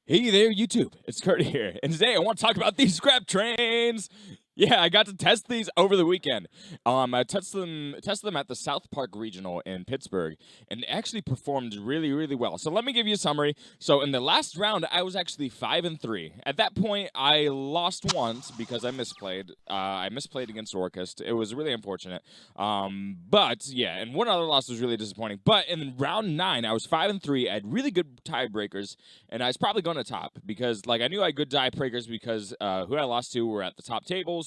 Hey there, YouTube. It's Kurt here, and today I want to talk about these scrap trains. Yeah, I got to test these over the weekend. I tested them at the South Park Regional in Pittsburgh, and actually performed really well. So let me give you a summary. So in the last round, I was actually 5-3. At that point, I lost once because I misplayed. I misplayed against Orcust. It was really unfortunate. But yeah, and one other loss was really disappointing. But in round 9, I was 5-3. I had really good tiebreakers, and I was probably going to top because like I knew I had good tiebreakers because who I lost to were at the top tables,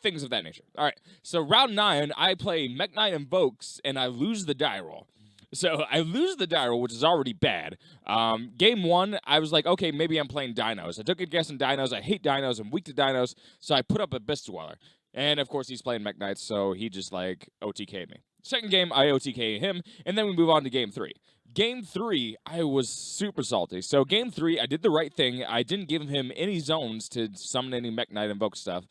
things of that nature. All right, so round 9, I play Mech Knight Invokes, and I lose the die roll. So I lose the die roll, which is already bad. Game 1, I was like, okay, maybe I'm playing dinos. I took a guess on dinos. I hate dinos. I'm weak to dinos, so I put up Abyss Dweller. And of course, he's playing Mech Knights, so he just like OTK'd me. Second game, I OTK him, and then we move on to game 3. Game 3, I was super salty. So game 3, I did the right thing. I didn't give him any zones to summon any Mech Knight Invoke stuff.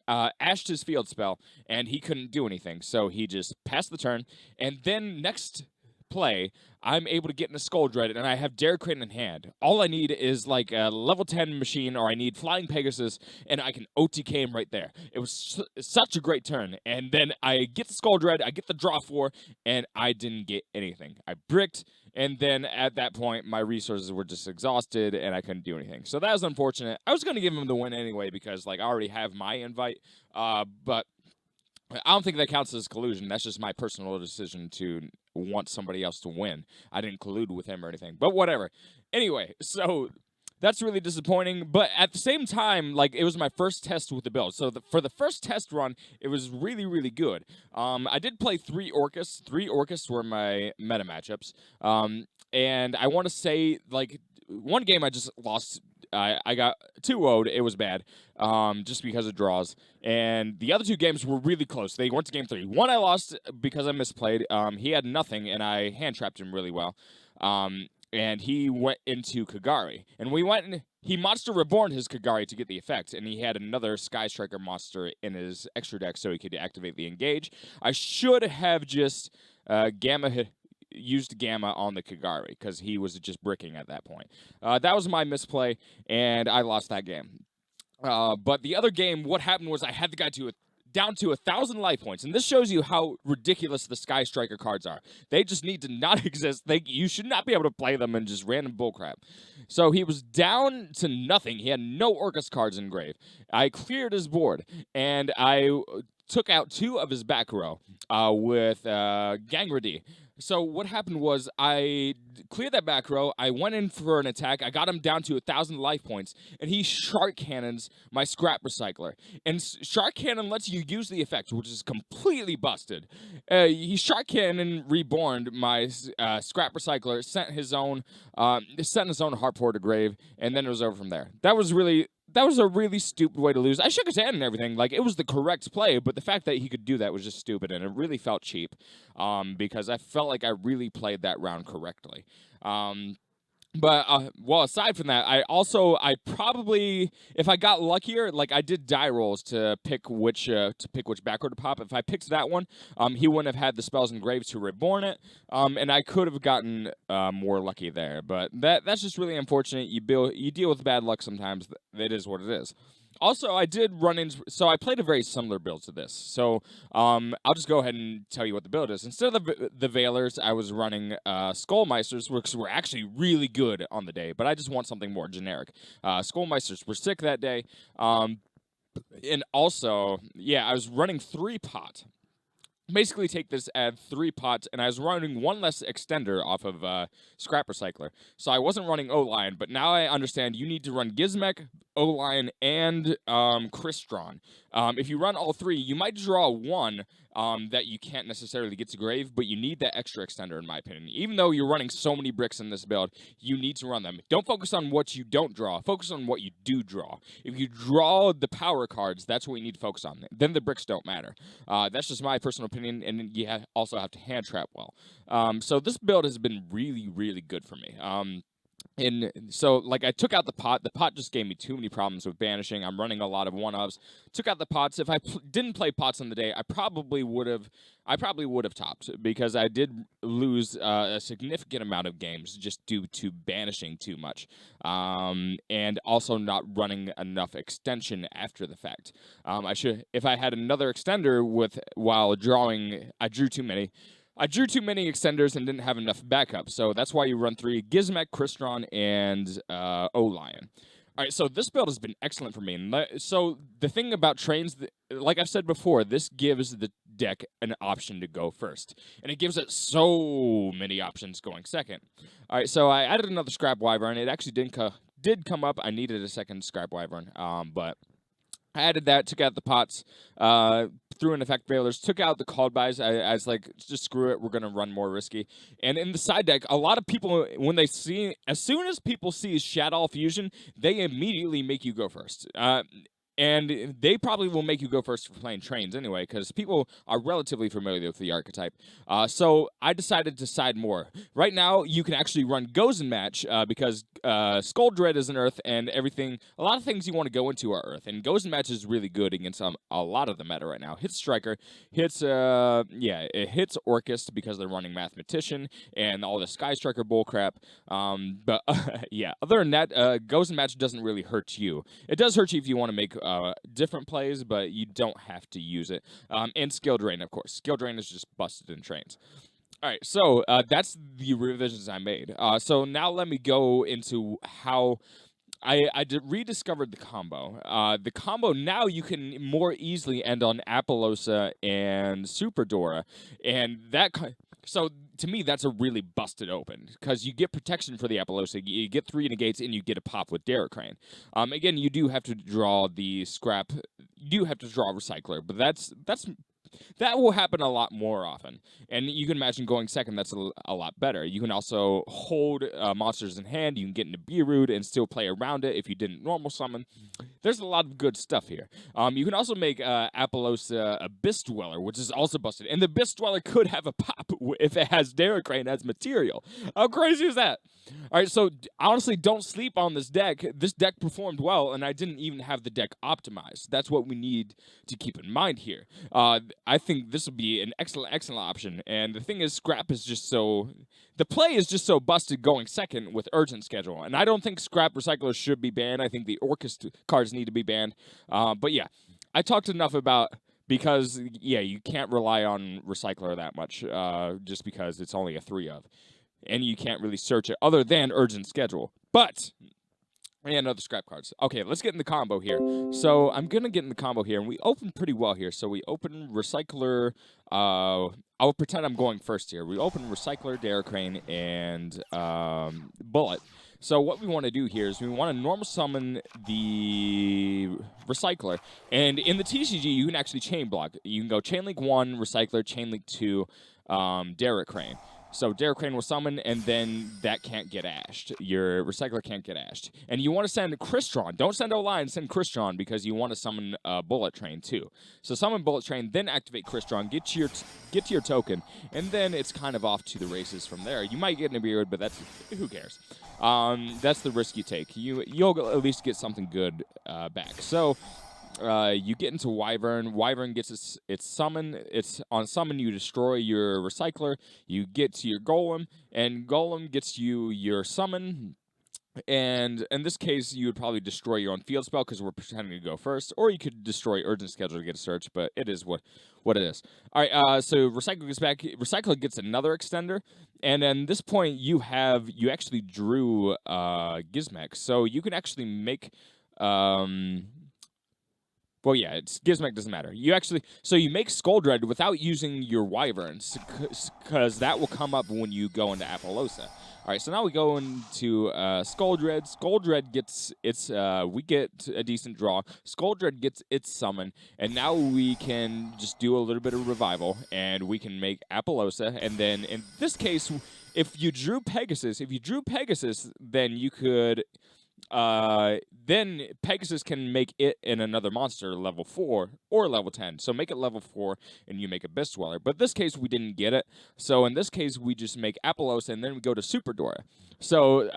Ashed his field spell, and he couldn't do anything. So he just passed the turn, and then next play, I'm able to get in a Skull Dread, and I have Dare Crane in hand. All I need is like a level 10 machine, or I need Flying Pegasus, and I can OTK him right there. It was such a great turn. And then I get the Skull Dread, I get the draw 4, and I didn't get anything. I bricked, and then at that point, my resources were just exhausted, and I couldn't do anything. So that was unfortunate. I was going to give him the win anyway, because like I already have my invite, but I don't think that counts as collusion. That's just my personal decision to want somebody else to win. I didn't collude with him or anything, but whatever. Anyway, so that's really disappointing. But at the same time, like it was my first test with the build. So for the first test run, it was really good. I did play 3 Orcus. 3 Orcus were my meta matchups. And I want to say like one game I just lost. I got 2-0'd. It was bad, just because of draws. And the other 2 games were really close. They went to game 3. One I lost because I misplayed. He had nothing, and I hand trapped him really well. And he went into Kagari. And we went and he Monster Reborn his Kagari to get the effect, and he had another Sky Striker monster in his extra deck so he could activate the engage. I should have just used Gamma on the Kagari because he was just bricking at that point. That was my misplay, and I lost that game. But the other game, what happened was I had the guy down to 1,000 life points, and this shows you how ridiculous the Sky Striker cards are. They just need to not exist. You should not be able to play them in just random bullcrap. So he was down to nothing. He had no Orcus cards in grave. I cleared his board, and I took out 2 of his back row with Gangrady. So what happened was I cleared that back row. I went in for an attack. I got him down to 1,000 life points, and he Shark Cannons my Scrap Recycler. And Shark Cannon lets you use the effect, which is completely busted. He Shark Cannon reborned my Scrap Recycler, sent his own Heartport to grave, and then it was over from there. That was a really stupid way to lose. I shook his hand and everything. Like, it was the correct play, but the fact that he could do that was just stupid, and it really felt cheap because I felt like I really played that round correctly. But aside from that, I probably, if I got luckier, like I did die rolls to pick which backward to pop. If I picked that one, he wouldn't have had the spells and graves to reborn it, and I could have gotten more lucky there. But that's just really unfortunate. You deal with bad luck sometimes. It is what it is. Also, I did run into... So I played a very similar build to this. So I'll just go ahead and tell you what the build is. Instead of the Veilers, I was running Skullmeisters, which were actually really good on the day. But I just want something more generic. Skullmeisters were sick that day. And also, yeah, I was running 3-pot. Basically take this, add 3 pots, and I was running 1 less extender off of Scrap Recycler. So I wasn't running O-Lion, but now I understand you need to run Gizmek, O-Lion, and Crystron. If you run all 3, you might draw 1 that you can't necessarily get to grave, but you need that extra extender, in my opinion. Even though you're running so many bricks in this build, you need to run them. Don't focus on what you don't draw. Focus on what you do draw. If you draw the power cards, that's what you need to focus on. Then the bricks don't matter. That's just my personal opinion, and you also have to hand trap well. So this build has been really good for me. And so, like, I took out the pot. The pot just gave me too many problems with banishing. I'm running a lot of one-ups. Took out the pots. If I didn't play pots on the day, I probably would have. I probably would have topped because I did lose a significant amount of games just due to banishing too much, and also not running enough extension after the fact. If I had another extender with while drawing, I drew too many. I drew too many extenders and didn't have enough backup, so that's why you run 3 Gizmek, Crystron, and O-Lion. All right, so this build has been excellent for me. And so the thing about trains, like I've said before, this gives the deck an option to go first, and it gives it so many options going second. All right, so I added another Scrap Wyvern. It actually did come up. I needed a second Scrap Wyvern, but I added that, took out the pots, threw in effect failures, took out the called buys. I was like, just screw it, we're going to run more risky. And in the side deck, a lot of people, as soon as people see Shadow Fusion, they immediately make you go first. And they probably will make you go first for playing trains anyway, because people are relatively familiar with the archetype. So I decided to side more. Right now, you can actually run Gozen Match because Skull Dread is an Earth, and everything. A lot of things you want to go into are Earth, and Gozen Match is really good against a lot of the meta right now. Hits Striker, it hits Orcust because they're running Mathematician and all the Sky Striker bullcrap. But other than that, Gozen Match doesn't really hurt you. It does hurt you if you want to make different plays, but you don't have to use it. And Skill Drain, of course. Skill Drain is just busted in trains. All right, so that's the revisions I made. So now let me go into how I rediscovered the combo. The combo now you can more easily end on Apollosa and Super Dora, and so to me that's a really busted open because you get protection for the Apollosa, you get 3 negates, and you get a pop with Derricrane. Again, you do have to draw the scrap. You do have to draw a recycler, but that will happen a lot more often. And you can imagine going second, that's a lot better. You can also hold monsters in hand. You can get into Beerroot and still play around it if you didn't normal summon. There's a lot of good stuff here. You can also make Apollosa Abyss Dweller, which is also busted. And the Abyss Dweller could have a pop if it has Derricrane as material. How crazy is that? All right, so honestly, don't sleep on this deck. This deck performed well, and I didn't even have the deck optimized. That's what we need to keep in mind here. I think this will be an excellent option. And the thing is, Scrap is just so... The play is just so busted going second with Urgent Schedule. And I don't think Scrap Recyclers should be banned. I think the Orcust cards need to be banned. But yeah, I talked enough about... Because, yeah, you can't rely on Recycler that much just because it's only a 3 of. And you can't really search it other than Urgent Schedule. But... and other scrap cards. Okay, let's get in the combo here. So I'm going to get in the combo here, and we open pretty well here. So we open Recycler. I'll pretend I'm going first here. We open Recycler, Derricrane, and Bullet. So what we want to do here is we want to normal summon the Recycler. And in the TCG, you can actually chain block. You can go Chain Link 1, Recycler, Chain Link 2, Derricrane. So Derricrane will summon, and then that can't get ashed. Your Recycler can't get ashed. And you want to send Crystron. Don't send O-Lion, send Crystron, because you want to summon Bullet Train, too. So summon Bullet Train, then activate Crystron, get to your token, and then it's kind of off to the races from there. You might get in a Beerwood, but who cares? That's the risk you take. You'll at least get something good back. So... you get into Wyvern. Wyvern gets its summon. It's on summon. You destroy your Recycler. You get to your Golem, and Golem gets you your summon. And in this case, you would probably destroy your own field spell because we're pretending to go first, or you could destroy Urgent Schedule to get a search. But it is what it is. All right. So Recycler gets back. Recycler gets another extender, and at this point, you actually drew Gizmek, so you can actually make. Well, yeah, Gizmek doesn't matter. So you make Skull Dread without using your Wyverns, because that will come up when you go into Apollosa. All right, so now we go into Skull Dread. Skull Dread gets we get a decent draw. Skull Dread gets its summon, and now we can just do a little bit of revival, and we can make Apollosa, and then in this case, if you drew Pegasus, then you could... then Pegasus can make it and another monster level 4 or level 10. So make it level 4 and you make a Abyss Dweller. But this case, we didn't get it. So in this case, we just make Apollosa and then we go to Super Dora. So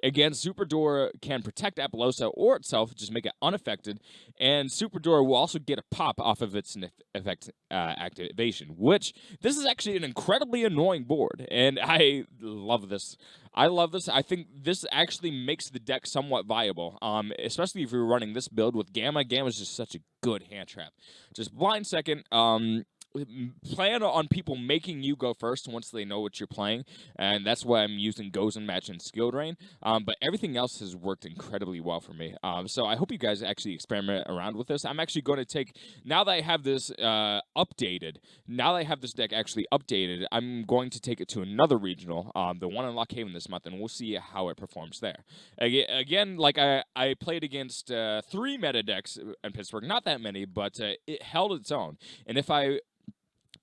again, Super Dora can protect Apollosa or itself, just make it unaffected. And Super Dora will also get a pop off of its effect activation, which this is actually an incredibly annoying board. And I love this. I love this. I think this actually makes the deck somewhat viable, especially if you're running this build with Gamma. Gamma is just such a good hand trap. Just blind second. Plan on people making you go first once they know what you're playing, and that's why I'm using Goes and Match and Skill Drain. But everything else has worked incredibly well for me. So I hope you guys actually experiment around with this. I'm actually going to take, now that I have this updated, now that I have this deck actually updated, I'm going to take it to another regional, the one in Lock Haven this month, and we'll see how it performs there. Again, like I played against 3 meta decks in Pittsburgh, not that many, but it held its own. And if I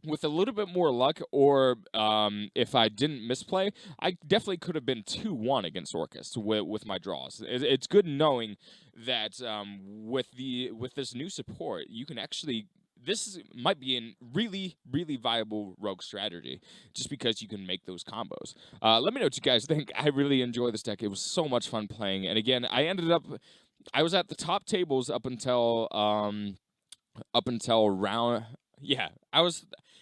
with a little bit more luck, or if I didn't misplay, I definitely could have been 2-1 against Orcus with my draws. It's good knowing that with this new support, you can actually. This might be a really, really viable rogue strategy, just because you can make those combos. Let me know what you guys think. I really enjoy this deck. It was so much fun playing, and again, I was at the top tables up until round. Yeah,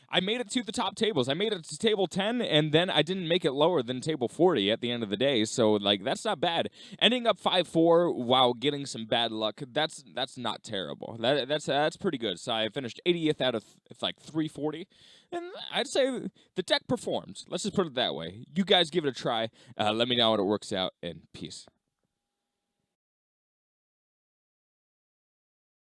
I made it to the top tables. I made it to table 10, and then I didn't make it lower than table 40 at the end of the day. So, like, that's not bad. Ending up 5-4 while getting some bad luck, that's not terrible. That's pretty good. So I finished 80th out of, 340. And I'd say the deck performed. Let's just put it that way. You guys give it a try. Let me know how it works out, and peace.